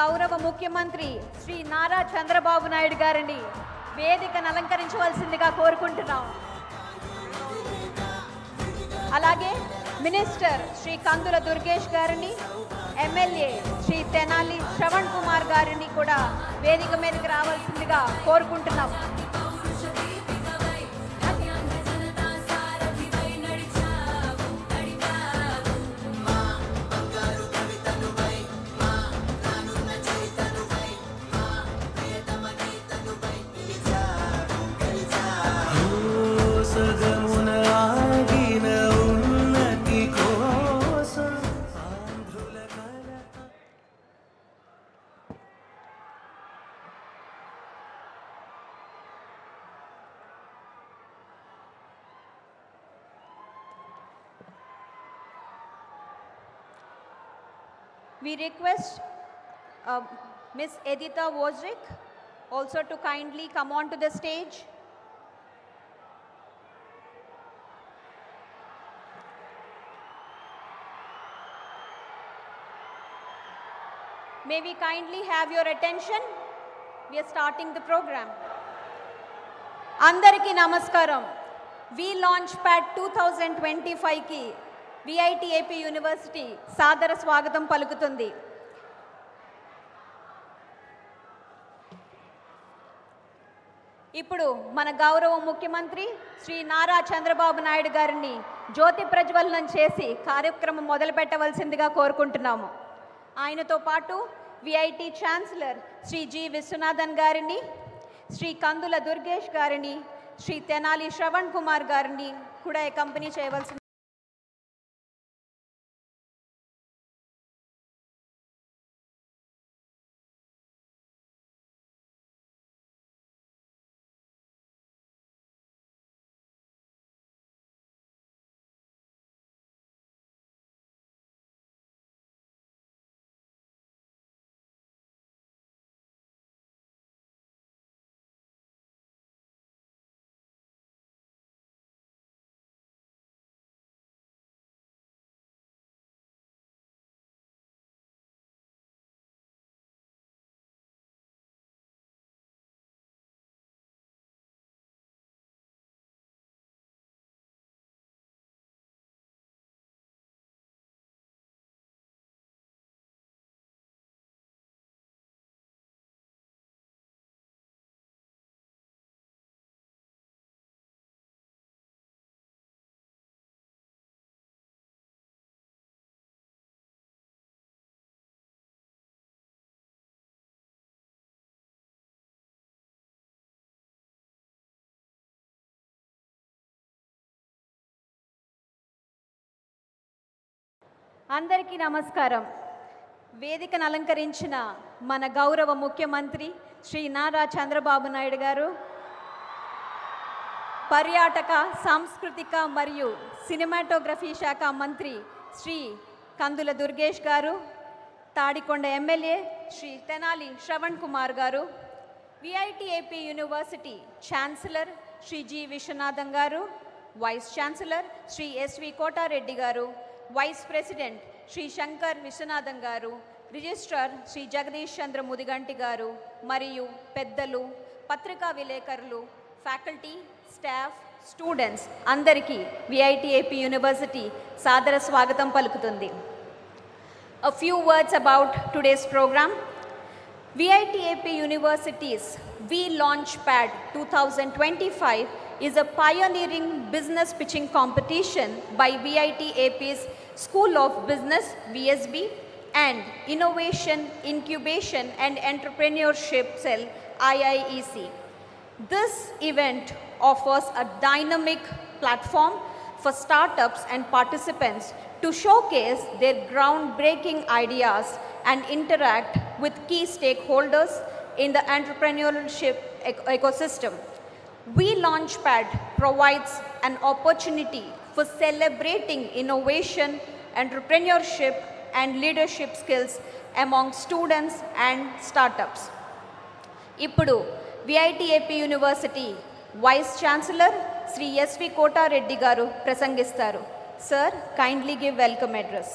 గౌరవ ముఖ్యమంత్రి శ్రీ నారా చంద్రబాబు నాయుడు గారిని వేదికను అలంకరించవలసిందిగా కోరుకుంటున్నాం. అలాగే మినిస్టర్ శ్రీ కందుల దుర్గేష్ గారిని, ఎమ్మెల్యే శ్రీ తెనాలి శ్రవణ్ కుమార్ గారిని కూడా వేదిక మీదకి రావాల్సిందిగా కోరుకుంటున్నాం. We request Ms. Editha Wojcik also to kindly come on to the stage. May we kindly have your attention? We are starting the program. Andariki namaskaram. We Launchpad 2025 ki VITAP university సాదర స్వాగతం పలుకుతుంది. ఇప్పుడు మన గౌరవ ముఖ్యమంత్రి శ్రీ నారా చంద్రబాబు నాయుడు గారిని జ్యోతి ప్రజ్వలనం చేసి కార్యక్రమం మొదలు పెట్టవలసిందిగా కోరుకుంటున్నాము. ఆయనతో పాటు VIT chancellor Shri G Viswanathan గారిని, శ్రీ కందుల దుర్గేష్ గారిని, శ్రీ తెనాలి శ్రవణ్ కుమార్ గారిని కూడా కంపెనీ చేయవలసింది. అందరికీ నమస్కారం. వేదికను అలంకరించిన మన గౌరవ ముఖ్యమంత్రి శ్రీ నారా చంద్రబాబు నాయుడు గారు, పర్యాటక సాంస్కృతిక మరియు సినిమాటోగ్రఫీ శాఖ మంత్రి శ్రీ కందుల దుర్గేష్ గారు, తాడికొండ ఎమ్మెల్యే శ్రీ తెనాలి శ్రవణ్ కుమార్ గారు, VIT AP university chancellor Shri G Viswanathan గారు, vice chancellor Shri SV Kotareddy గారు, వైస్ ప్రెసిడెంట్ శ్రీ శంకర్ విశ్వనాథన్ గారు, రిజిస్ట్రార్ శ్రీ జగదీష్ చంద్ర ముదిగంటి గారు మరియు పెద్దలు, పత్రికా విలేకరులు, ఫ్యాకల్టీ, స్టాఫ్, స్టూడెంట్స్ అందరికీ విఐటిఏపి యూనివర్సిటీ సాదర స్వాగతం పలుకుతుంది. A few words about today's program. VITAP University's We Launchpad 2025 is a pioneering business pitching competition by VITAP's School of Business VSB and Innovation, Incubation and Entrepreneurship Cell IIEC. This event offers a dynamic platform for startups and participants to showcase their groundbreaking ideas and interact with key stakeholders in the entrepreneurship ecosystem. We Launchpad provides an opportunity for celebrating innovation, entrepreneurship and leadership skills among students and startups. ఇప్పుడు VIT AP university vice chancellor Shri SV Kotareddy గారు ప్రసంగిస్తారు. Sir, kindly give welcome address.